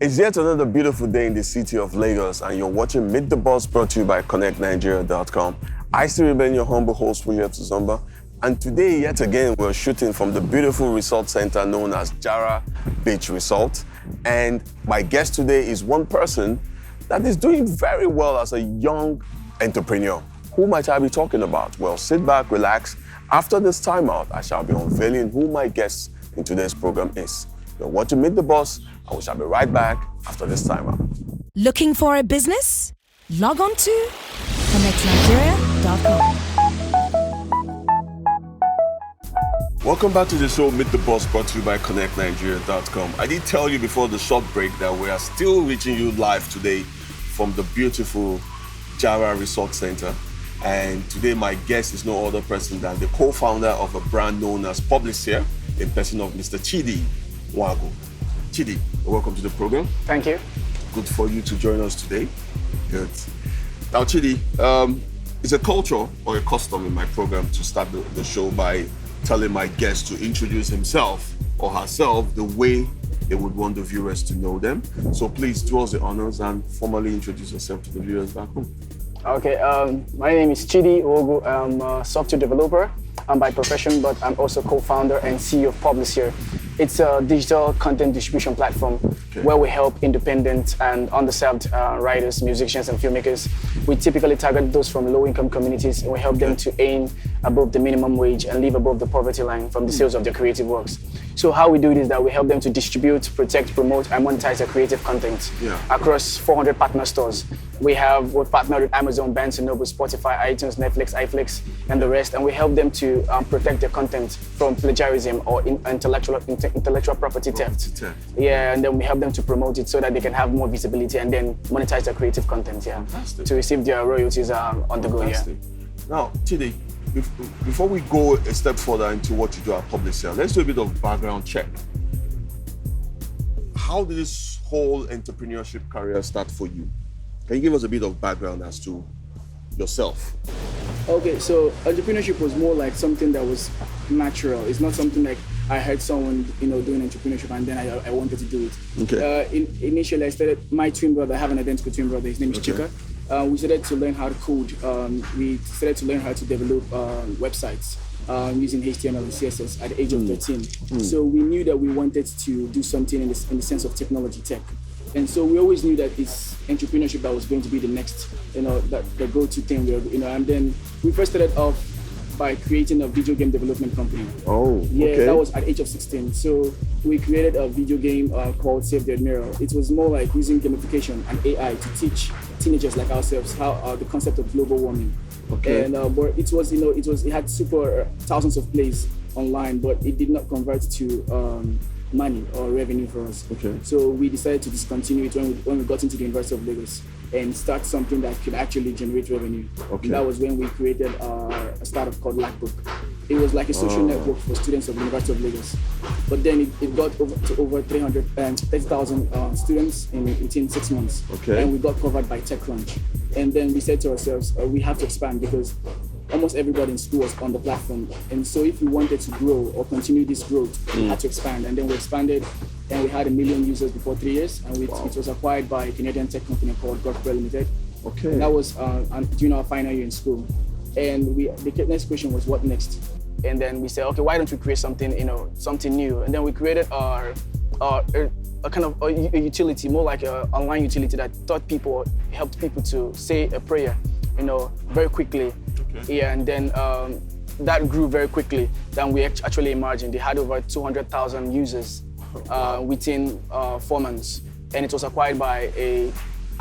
It's yet another beautiful day in the city of Lagos, and you're watching Meet the Boss, brought to you by ConnectNigeria.com. I still remain your humble host, William Tuzomba, and today, yet again, we're shooting from the beautiful resort center known as Jara Beach Resort. And my guest today is one person that is doing very well as a young entrepreneur. Who might I be talking about? Well, sit back, relax. After this timeout, I shall be unveiling who my guest in today's program is. You're watching Meet the Boss, and we shall be right back after this timeout. Looking for a business? Log on to ConnectNigeria.com. Welcome back to the show, Meet the Boss, brought to you by ConnectNigeria.com. I did tell you before the short break that we are still reaching you live today from the beautiful Jara Resort Center. And today my guest is no other person than the co-founder of a brand known as Publiseer, in person of Mr. Chidi Nwaogu. Chidi, welcome to the program. Thank you. Good for you to join us today. Good. Now, Chidi, it's a culture or a custom in my program to start the show by telling my guest to introduce himself or herself the way they would want the viewers to know them. So please do us the honors and formally introduce yourself to the viewers back home. Okay, my name is Chidi Nwaogu. I'm a software developer. I'm by profession, but I'm also co-founder and CEO of Publiseer. It's a digital content distribution platform where we help independent and underserved writers, musicians, and filmmakers. We typically target those from low-income communities, and we help them to earn above the minimum wage and live above the poverty line from the sales of their creative works. So how we do it is that we help them to distribute, protect, promote, and monetize their creative content across 400 partner stores. We've partnered with Amazon, Barnes & Noble, Spotify, iTunes, Netflix, iFlix, and the rest, and we help them to protect their content from plagiarism or intellectual property theft. Yeah, and then we help them to promote it so that they can have more visibility and then monetize their creative content. Yeah, fantastic. To receive their royalties on the go. Yeah. Now, Chidi, before we go a step further into what you do at Publisher, let's do a bit of background check. How did this whole entrepreneurship career start for you? Can you give us a bit of background as to yourself? Okay, so entrepreneurship was more like something that was natural. It's not something like I heard someone, doing entrepreneurship and then I wanted to do it. Okay. Initially, I started, my twin brother, I have an identical twin brother, his name is Chika. We started to learn how to code. We started to learn how to develop websites using HTML and CSS at the age of 13. So we knew that we wanted to do something in the sense of technology tech. And so we always knew that it's entrepreneurship that was going to be the next, the go-to thing. And then we first started off by creating a video game development company. That was at the age of 16. So we created a video game called Save the Admiral. It was more like using gamification and AI to teach teenagers like ourselves how the concept of global warming. Okay. And but it had thousands of plays online, but it did not convert to money or revenue for us. Okay. So we decided to discontinue it when we got into the University of Lagos and start something that could actually generate revenue. Okay. And that was when we created a startup called Blackbook. It was like a social network for students of the University of Lagos. But then it got over 330,000 students within 6 months. Okay. And we got covered by TechCrunch. And then we said to ourselves, we have to expand because almost everybody in school was on the platform. And so if we wanted to grow or continue this growth, we had to expand. And then we expanded and we had 1 million users before 3 years. And it was acquired by a Canadian tech company called Godfrey Limited. Okay. And that was during our final year in school. And the next question was, what next? And then we said, okay, why don't we create something, something new? And then we created a kind of a utility, more like an online utility that helped people to say a prayer, very quickly. Okay. Yeah, and then that grew very quickly. Then we actually imagined they had over 200,000 users within 4 months, and it was acquired by a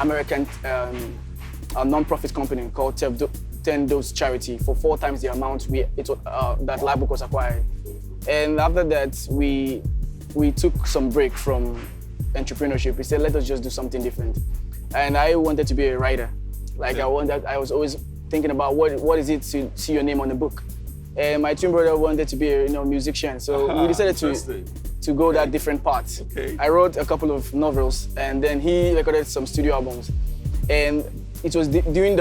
American non-profit company called 10 Dose Charity for 4 times the amount that Blackbook was acquired. And after that, we took some break from entrepreneurship. We said, let us just do something different. And I wanted to be a writer. I was always thinking about what is it to see your name on a book. And my twin brother wanted to be a musician. So we decided to go that different path. Okay. I wrote a couple of novels and then he recorded some studio albums. And it was during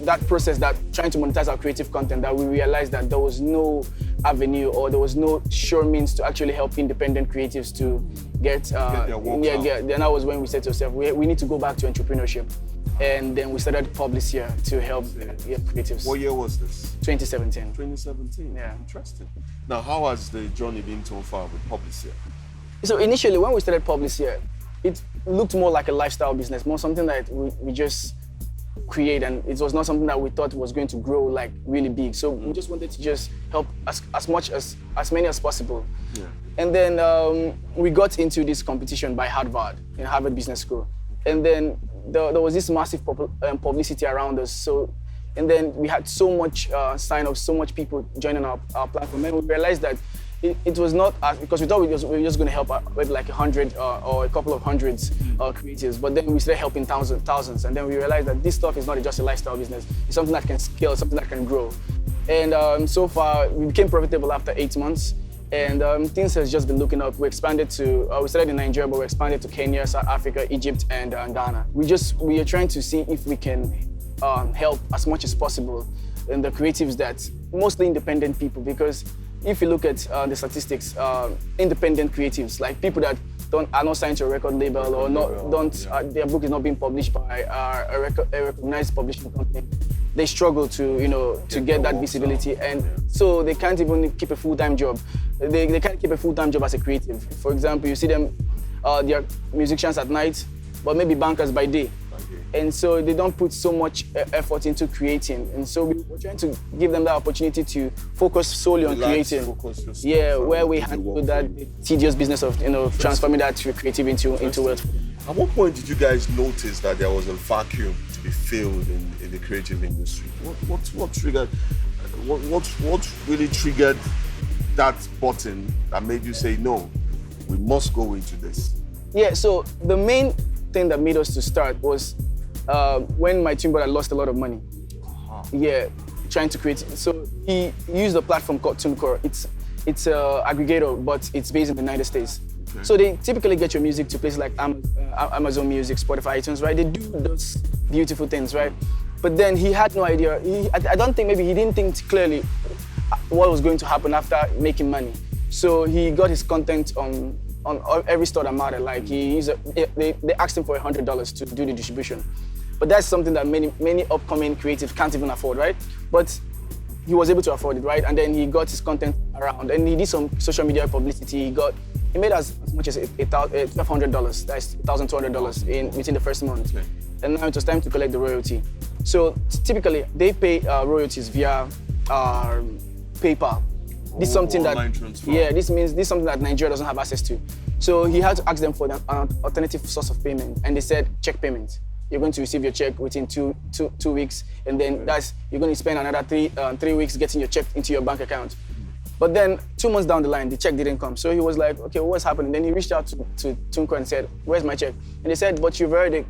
that process, that trying to monetize our creative content, that we realized that there was no avenue or there was no sure means to actually help independent creatives to get their work out. Then that was when we said to ourselves, we need to go back to entrepreneurship. And then we started Publiseer to help creatives. What year was this? 2017. 2017. Yeah. Interesting. Now, how has the journey been so far with Publiseer? So initially, when we started Publiseer, it looked more like a lifestyle business, more something that we just create, and it was not something that we thought was going to grow like really big. So we just wanted to just help as many as possible. Yeah. And then we got into this competition by Harvard, in Harvard Business School. And then there was this massive publicity around us. So, and then we had so much sign-ups, so much people joining our platform. And we realized that it was not, because we thought we were just going to help with like 100 or a couple of hundreds creatives, but then we started helping thousands. And then we realized that this stuff is not just a lifestyle business. It's something that can scale, something that can grow. And so far, we became profitable after 8 months. And things has just been looking up. We expanded to, we started in Nigeria, but we expanded to Kenya, South Africa, Egypt, and Ghana. We are trying to see if we can help as much as possible in the creatives that, mostly independent people, because if you look at the statistics, independent creatives, like people that are not signed to a record label or their book is not being published by a recognized publishing company, they struggle to get that visibility, and so they can't even keep a full-time job. They can't keep a full-time job as a creative. For example, you see them, they are musicians at night, but maybe bankers by day. And so they don't put so much effort into creating. And so we're trying to give them that opportunity to focus solely on creating. Where we handle that tedious business of transforming that creative into wealth. At what point did you guys notice that there was a vacuum to be filled in the creative industry? What triggered? What really triggered that button that made you say, no, we must go into this? Yeah. So the main thing that made us to start was when my twin brother lost a lot of money. Yeah, trying to create. So he used a platform called TuneCore. It's an aggregator, but it's based in the United States. Okay. So they typically get your music to places like Amazon Music, Spotify, iTunes, right? They do those beautiful things, right? But then he had no idea. I don't think, maybe he didn't think clearly what was going to happen after making money. So he got his content on every store that mattered. Like they asked him for $100 to do the distribution. But that's something that many upcoming creatives can't even afford, right? But he was able to afford it, right? And then he got his content around, and he did some social media publicity. He made as much as $1,200. That's $1,200 within the first month. Okay. And now it was time to collect the royalty. So typically they pay royalties via PayPal. This is something that this is something that Nigeria doesn't have access to. So he had to ask them for an alternative source of payment, and they said check payment. You're going to receive your check within two weeks, and then you're going to spend another three weeks getting your check into your bank account. But then 2 months down the line, the check didn't come. So he was like, okay, what's happening? Then he reached out to TuneCore and said, where's my check? And they said, but you've already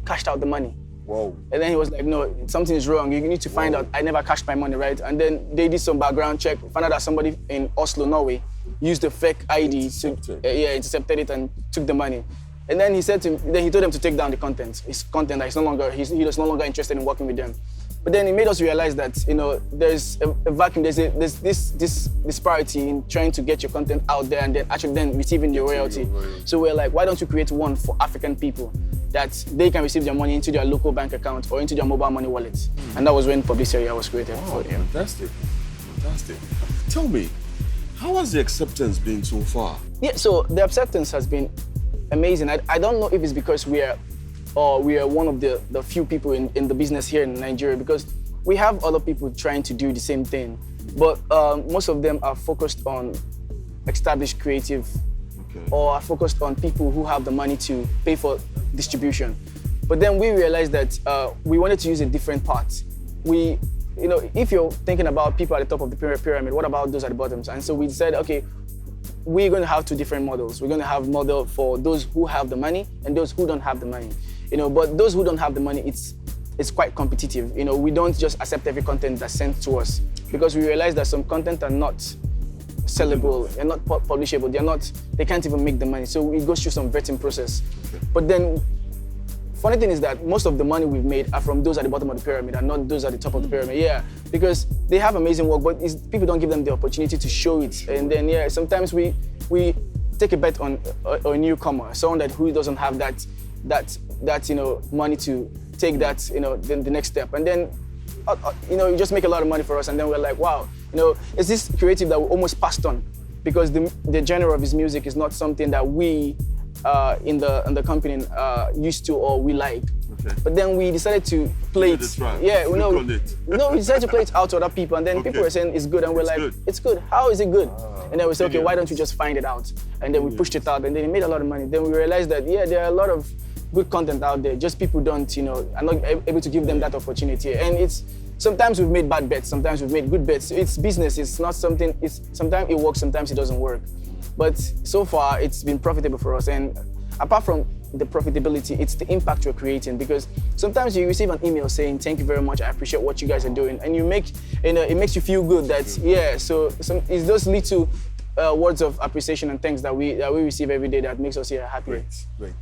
cashed out the money. Whoa. And then he was like, no, something is wrong. You need to find out. I never cashed my money, right? And then they did some background check, found out that somebody in Oslo, Norway, used a fake ID intercepted it and took the money. And then he told them to take down the content. His content that he was no longer interested in working with them. But then it made us realize that there's a vacuum. There's this disparity in trying to get your content out there and then actually receiving your royalty. So we're like, why don't you create one for African people that they can receive their money into their local bank account or into their mobile money wallet? And that was when Publiseer was created. Wow, fantastic. Tell me, how has the acceptance been so far? Yeah, so the acceptance has been amazing. I don't know if it's because we are one of the few people in the business here in Nigeria, because we have other people trying to do the same thing, but most of them are focused on established creative, or are focused on people who have the money to pay for distribution. But then we realized that we wanted to use a different path. If you're thinking about people at the top of the pyramid, what about those at the bottom? And so we said, okay, we're going to have two different models. We're going to have model for those who have the money and those who don't have the money. But those who don't have the money, it's quite competitive. We don't just accept every content that's sent to us, because we realize that some content are not sellable, they're not publishable, they can't even make the money. So it goes through some vetting process. But then funny thing is that most of the money we've made are from those at the bottom of the pyramid and not those at the top of the pyramid. Yeah, because they have amazing work, but people don't give them the opportunity to show it. And then sometimes we take a bet on a newcomer, someone who doesn't have that money to take that the next step. And then you just make a lot of money for us, and then we're like, wow, it's this creative that we almost passed on, because the genre of his music is not something that we in the company used to or we like. Okay. But then we decided to play it. Yeah, we decided to play it out to other people, and then people were saying it's good, and we're like, it's good. How is it good? And then we said, okay, why don't you just find it out? And then we pushed it out, and then it made a lot of money. Then we realized that there are a lot of good content out there. Just people are not able to give them that opportunity. And sometimes we've made bad bets, sometimes we've made good bets. It's business. It's not something. Sometimes it works, sometimes it doesn't work. But so far, it's been profitable for us. And apart from the profitability, it's the impact you're creating, because sometimes you receive an email saying, thank you very much, I appreciate what you guys are doing. And it makes you feel good that, so it's those little words of appreciation and thanks that we receive every day that makes us happy. Great.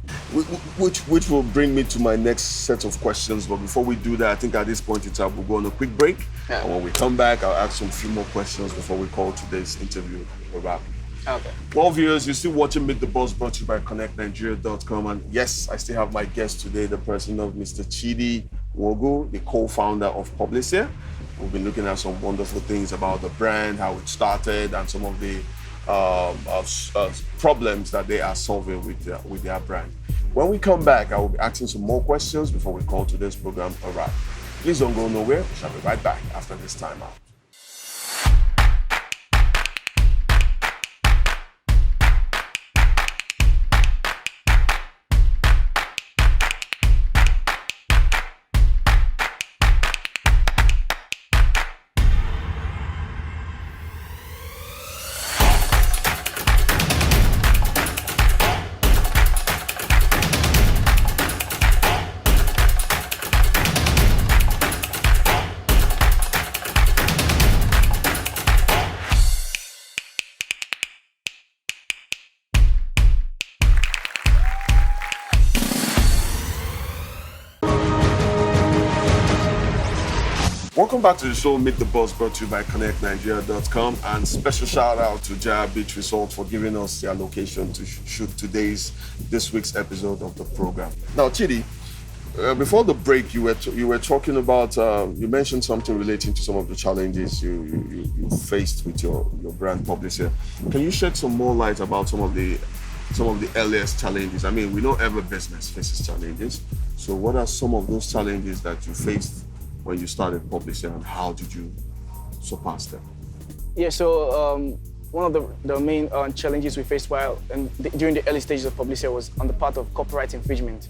Which will bring me to my next set of questions. But before we do that, I think at this point in time, we'll go on a quick break. Yeah. And when we come back, I'll ask some few more questions before we call today's interview a wrap. Okay. Well, viewers, you're still watching Meet the Boss, brought to you by ConnectNigeria.com. And yes, I still have my guest today, the person of Mr. Chidi Nwaogu, the co-founder of Publiseer. We've been looking at some wonderful things about the brand, how it started, and some of the problems that they are solving with their brand. When we come back, I will be asking some more questions before we call today's program a wrap. Please don't go nowhere. We shall be right back after this time out. Welcome back to the show, Meet the Boss, brought to you by ConnectNigeria.com, and special shout out to Jara Beach Resort for giving us their location to shoot this week's episode of the program. Now, Chidi, before the break, you were talking about you mentioned something relating to some of the challenges you faced with your brand Publiseer. Can you shed some more light about some of the earliest challenges? I mean, we know every business faces challenges. So, what are some of those challenges that you faced when you started Publiseer, and how did you surpass them? Yeah, so one of the main challenges we faced during the early stages of Publiseer was on the part of copyright infringement.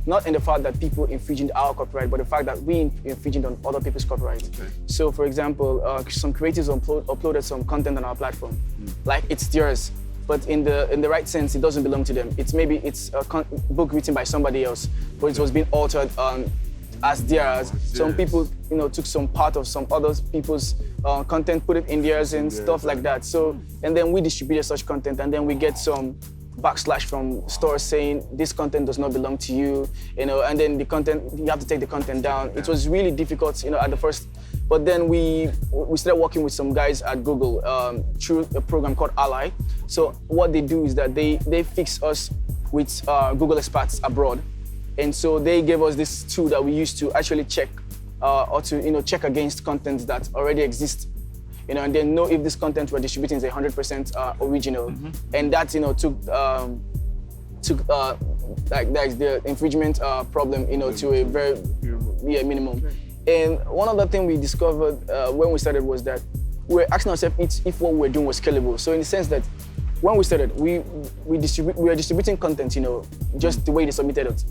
Not in the fact that people infringing our copyright, but the fact that we infringing on other people's copyright. Okay. So, for example, some creators uploaded some content on our platform, like it's theirs, but in the right sense, it doesn't belong to them. It's a book written by somebody else, but it was being altered as theirs. Some people, took some part of some other people's content, put it in theirs and stuff like that. So, and then we distributed such content, and then we get some backslash from stores saying this content does not belong to you, and then the content, you have to take the content down. It was really difficult, at the first, but then we started working with some guys at Google through a program called Ally. So what they do is that they fix us with Google experts abroad. And so they gave us this tool that we use to actually check or to check against content that already exists, and then know if this content we're distributing is 100% original. And that took the infringement problem to a very minimum. And one other thing we discovered when we started was that we were asking ourselves if what we were doing was scalable. So in the sense that when we started, we were distributing content, just the way they submitted it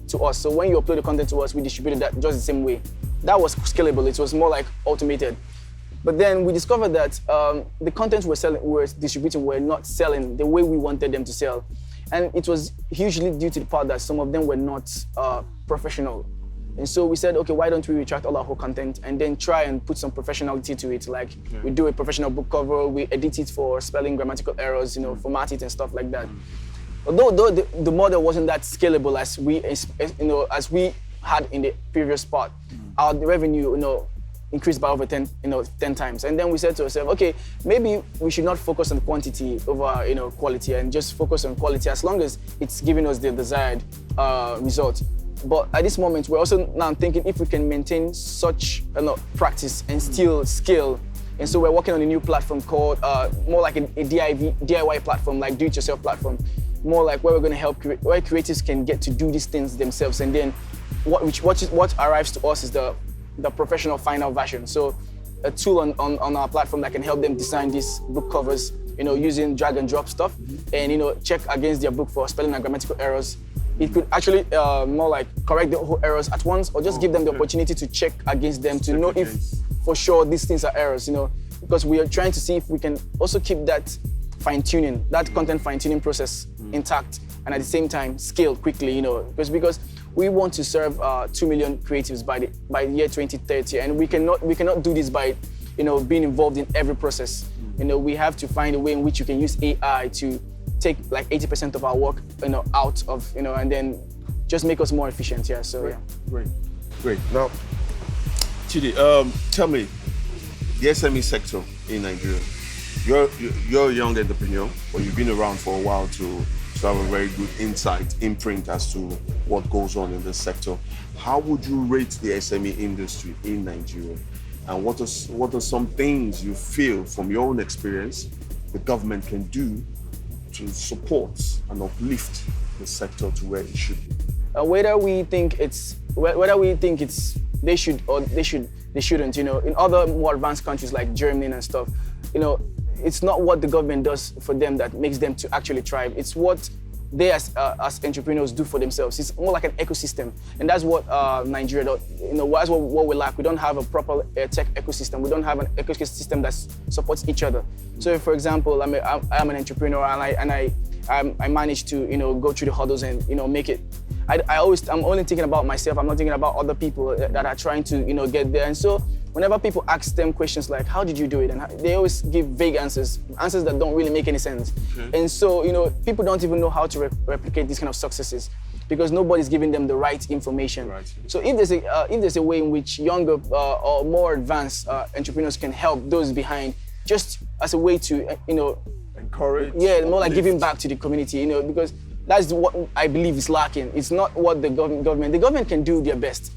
to us. So when you upload the content to us, we distributed that just the same way. That was scalable. It was more like automated. But then we discovered that the content we were distributing were not selling the way we wanted them to sell. And it was hugely due to the part that some of them were not professional. And so we said, okay, why don't we retract all our whole content and then try and put some professionality to it? Like we do a professional book cover, we edit it for spelling, grammatical errors, format it and stuff like that. Although the model wasn't that scalable as we had in the previous part, our revenue, increased by over 10 times. And then we said to ourselves, okay, maybe we should not focus on quantity over, quality, and just focus on quality as long as it's giving us the desired result. But at this moment, we're also now thinking if we can maintain such practice and still scale. And so we're working on a new platform called more like a DIY platform, like do-it-yourself platform, more like where we're going to help where creatives can get to do these things themselves. And then what arrives to us is the professional final version. So a tool on our platform that can help them design these book covers, using drag and drop stuff, and check against their book for spelling and grammatical errors. It could actually more like correct the whole errors at once, or just give them the opportunity to check against them to know if for sure these things are errors, because we are trying to see if we can also keep that fine-tuning, that content fine-tuning process intact, and at the same time scale quickly, because we want to serve 2 million creatives by the year 2030, and we cannot do this by being involved in every process. We have to find a way in which you can use AI to take like 80% of our work out of and then just make us more efficient. Yeah. So Great. Now, Chidi, tell me, the SME sector in Nigeria. You're a young entrepreneur, but you've been around for a while to have a very good imprint as to what goes on in this sector. How would you rate the SME industry in Nigeria? And what are some things you feel from your own experience the government can do to support and uplift the sector to where it should be? Whether we think they should or they shouldn't, in other more advanced countries like Germany and stuff, it's not what the government does for them that makes them to actually thrive. It's what they as entrepreneurs do for themselves. It's more like an ecosystem, and that's what Nigeria does. That's what we lack. We don't have a proper tech ecosystem. We don't have an ecosystem that supports each other. So, for example, I'm an entrepreneur, and I managed to go through the hurdles and make it. I'm only thinking about myself. I'm not thinking about other people that are trying to get there. And so whenever people ask them questions like, how did you do it? And they always give vague answers that don't really make any sense. Okay. And so, people don't even know how to replicate these kind of successes because nobody's giving them the right information. Right. So if there's a way in which younger or more advanced entrepreneurs can help those behind, just as a way to, encourage. Yeah, more like giving back to the community, because that's what I believe is lacking. It's not what the government can do their best.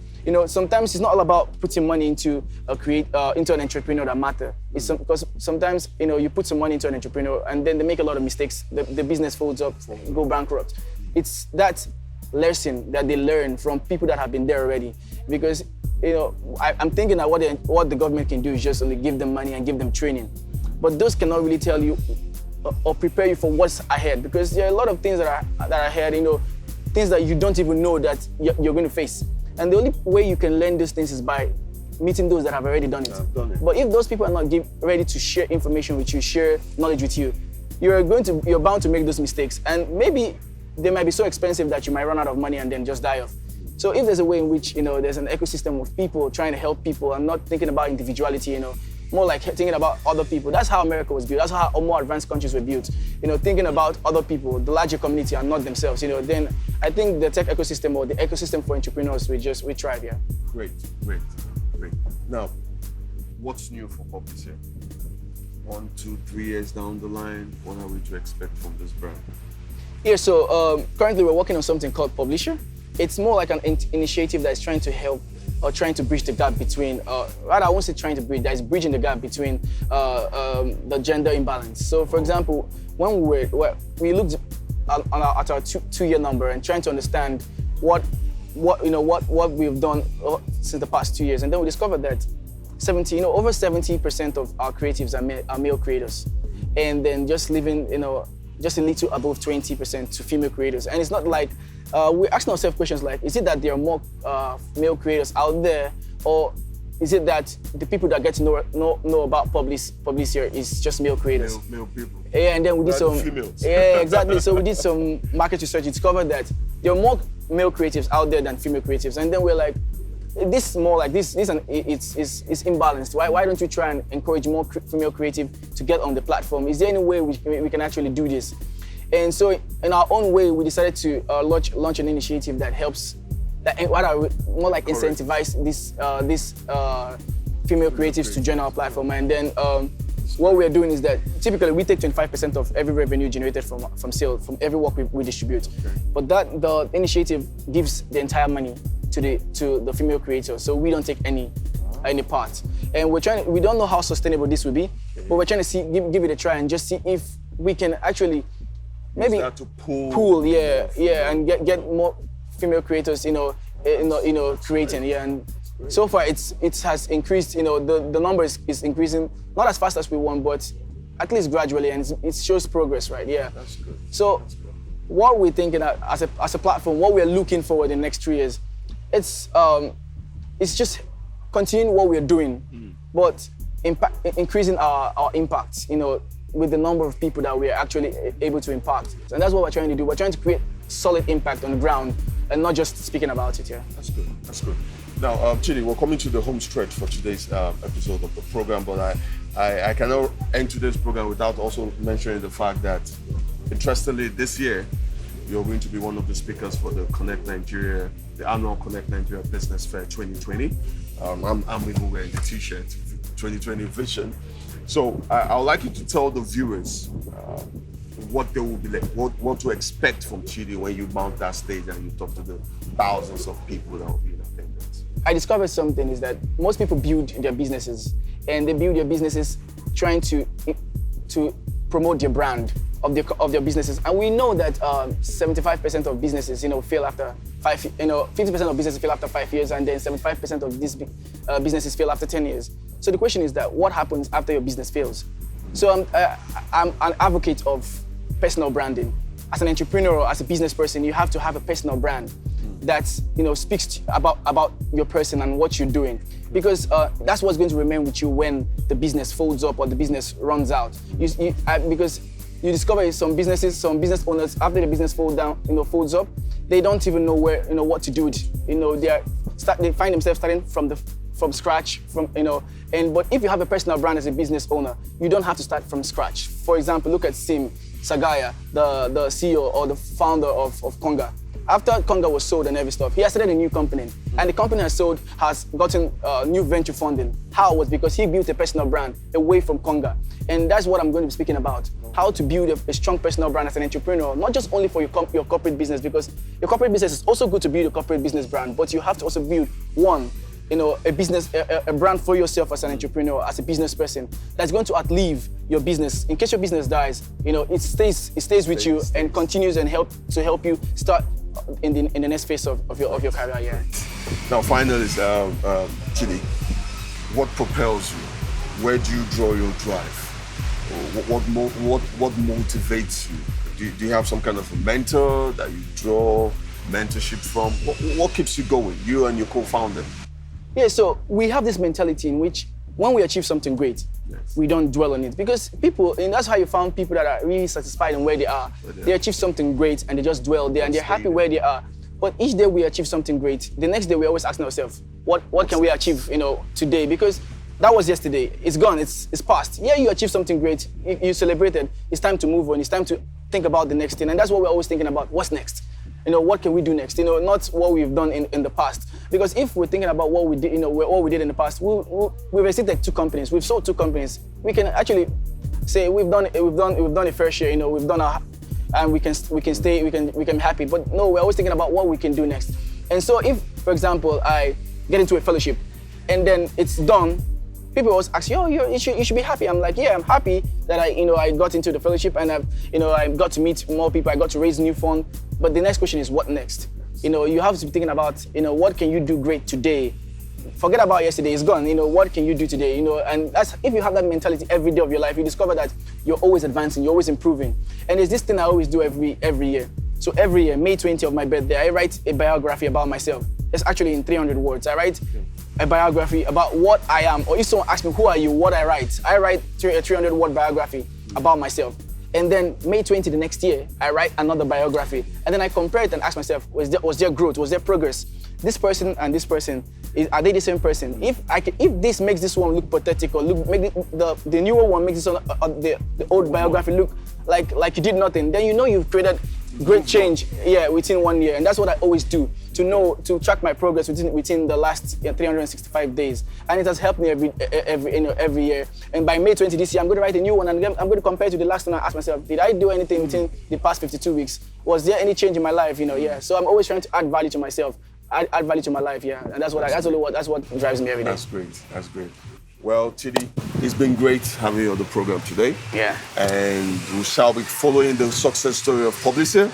Sometimes it's not all about putting money into an entrepreneur that matter. It's because sometimes, you put some money into an entrepreneur and then they make a lot of mistakes. The business folds up, go bankrupt. It's that lesson that they learn from people that have been there already. Because, I'm thinking that what the government can do is just only give them money and give them training. But those cannot really tell you or prepare you for what's ahead, because there are a lot of things that are ahead, things that you don't even know that you're going to face. And the only way you can learn these things is by meeting those that have already done it. But if those people are not ready to share information with you, share knowledge with you, you're bound to make those mistakes. And maybe they might be so expensive that you might run out of money and then just die off. So if there's a way in which there's an ecosystem of people trying to help people and not thinking about individuality, more like thinking about other people. That's how America was built. That's how more advanced countries were built. Thinking about other people, the larger community, and not themselves. Then I think the tech ecosystem or the ecosystem for entrepreneurs we thrive. Yeah. Great. Now, what's new for Publiseer? 1, 2, 3 years down the line, what are we to expect from this brand? Yeah. So currently we're working on something called Publisher. It's more like an initiative that's trying to help or trying to bridge the gap between, rather I won't say trying to bridge, that is bridging the gap between the gender imbalance. So for example, when we looked at our two-year number and trying to understand what we've done since the past 2 years, and then we discovered that over 70% of our creatives are male creators, and then just living, just a little above 20% to female creators. And it's not like, we're asking ourselves questions like, is it that there are more male creators out there, or is it that the people that get to know about Publiseer is just male creators? Male people. Yeah, and then we did some... females. Yeah, exactly. So we did some market research. We discovered that there are more male creatives out there than female creatives. And then we're like, this is more like this, and it's imbalanced. Why don't you try and encourage more female creative to get on the platform? Is there any way we can actually do this? And so in our own way, we decided to launch an initiative that helps, more like incentivize these female creatives to join our platform. And then what we're doing is that typically we take 25% of every revenue generated from sales, from every work we distribute. Okay. But the initiative gives the entire money to the female creators, so we don't take any part. And we don't know how sustainable this will be, but we're trying to give it a try and just see if we can actually maybe to pool, and get more female creators, creating, and so far it has increased. The number is increasing, not as fast as we want, but at least gradually, and it shows progress, right? Yeah. That's good. So, what we're thinking as a platform, what we're looking forward in the next 3 years, it's just continuing what we're doing, but increasing our impact, with the number of people that we're actually able to impact. And that's what we're trying to do. We're trying to create solid impact on the ground and not just speaking about it, yeah. That's good, that's good. Now, Chidi, we're coming to the home stretch for today's episode of the program, but I cannot end today's program without also mentioning the fact that, interestingly, this year, you're going to be one of the speakers for the annual Connect Nigeria Business Fair 2020. I'm even wearing the t-shirt, 2020 Vision. So I would like you to tell the viewers what they will be like, what to expect from Chidi when you mount that stage and you talk to the thousands of people that will be in attendance. I discovered something is that most people build their businesses, and they build their businesses trying to promote their brand of their businesses. And we know that 75% of businesses, fail after 5 years. 50% of businesses fail after 5 years, and then 75% of these businesses fail after 10 years. So the question is that what happens after your business fails? So I'm an advocate of personal branding. As an entrepreneur or as a business person, you have to have a personal brand that speaks about your person and what you're doing, because that's what's going to remain with you when the business folds up or the business runs out. Because you discover some business owners, after the business folds up, they don't even know what to do with it. They find themselves starting from scratch, but if you have a personal brand as a business owner, you don't have to start from scratch. For example, look at Sim Sagaya, the CEO or the founder of Konga. After Konga was sold and every stuff, he has started a new company, and the company has gotten new venture funding. How? Was because he built a personal brand away from Konga, and that's what I'm going to be speaking about. How to build a strong personal brand as an entrepreneur, not just only for your corporate business, because your corporate business is also good to build a corporate business brand, but you have to also build a brand for yourself as an entrepreneur, as a business person, that's going to outlive your business. In case your business dies, it stays with you and continues and help you start in the next phase of your career. Yeah. Now, finally, Chidi, what propels you? Where do you draw your drive? What motivates you? Do you have some kind of a mentor that you draw mentorship from? What keeps you going, you and your co-founder? Yeah, so we have this mentality in which when we achieve something great, we don't dwell on it. Because people, and that's how you found people that are really satisfied in where they are. They achieve something great and they just dwell there and they're happy where they are. But each day we achieve something great, the next day we're always asking ourselves, what can we achieve today? Because that was yesterday, it's gone, it's past. Yeah, you achieved something great, you celebrated, it's time to move on, it's time to think about the next thing. And that's what we're always thinking about, what's next? What can we do next? Not what we've done in the past. Because if we're thinking about what we did, what we did in the past, we've exited 2 companies, we've sold 2 companies. We can actually say we've done a fair share, we've done our, and we can stay, we can be happy. But no, we're always thinking about what we can do next. And so if, for example, I get into a fellowship and then it's done, people always ask, you should be happy. I'm like, yeah, I'm happy that I got into the fellowship and I got to meet more people, I got to raise new funds. But the next question is, what next? You have to be thinking about, what can you do great today? Forget about yesterday, it's gone. What can you do today? And that's, if you have that mentality every day of your life, you discover that you're always advancing, you're always improving. And there's this thing I always do every year. So every year, May 20th of my birthday, I write a biography about myself. It's actually in 300 words. I write a biography about what I am. Or if someone asks me, who are you, what I write a 300-word biography about myself. And then May 20 the next year, I write another biography. And then I compare it and ask myself, was there growth, was there progress? This person and this person, are they the same person? If this makes this one look pathetic, or make the newer one makes this one, the old biography look like you did nothing, then you know you've created great change, within 1 year. And that's what I always do, to track my progress within the last 365 days. And it has helped me every year. And by May 20 this year, I'm going to write a new one, and I'm going to compare it to the last one and ask myself, did I do anything within the past 52 weeks? Was there any change in my life? So I'm always trying to add value to myself, add value to my life, and that's what drives me every day. That's great. Well, Chidi, it's been great having you on the program today. Yeah. And we shall be following the success story of Publiseer,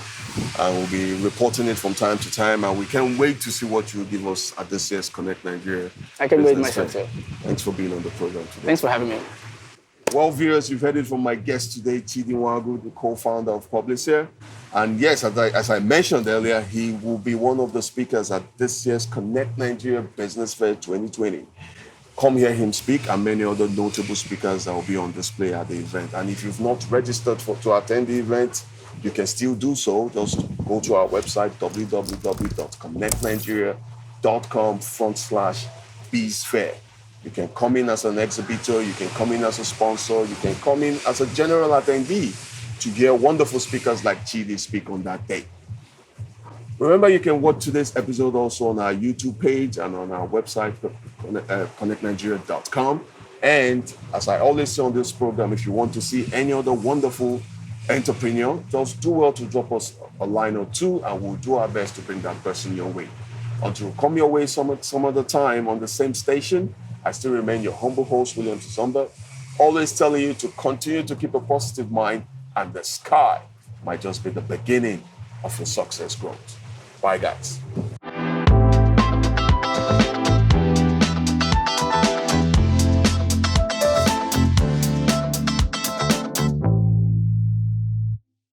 and we'll be reporting it from time to time, and we can't wait to see what you give us at this year's Connect Nigeria. I can wait myself too. Thanks for being on the program today. Thanks for having me. Well, viewers, you've heard it from my guest today, Chidi Nwaogu, the co-founder of Publiseer. And yes, as I mentioned earlier, he will be one of the speakers at this year's Connect Nigeria Business Fair 2020. Come hear him speak, and many other notable speakers that will be on display at the event. And if you've not registered to attend the event, you can still do so. Just go to our website, www.connectnigeria.com/BizFair. You can come in as an exhibitor, you can come in as a sponsor, you can come in as a general attendee to hear wonderful speakers like Chidi speak on that day. Remember, you can watch today's episode also on our YouTube page and on our website, ConnectNigeria.com. And as I always say on this program, if you want to see any other wonderful entrepreneur, just do well to drop us a line or two, and we'll do our best to bring that person your way. Until we come your way some other time on the same station, I still remain your humble host, William Tuzomba, always telling you to continue to keep a positive mind, and the sky might just be the beginning of your success growth. Bye, guys.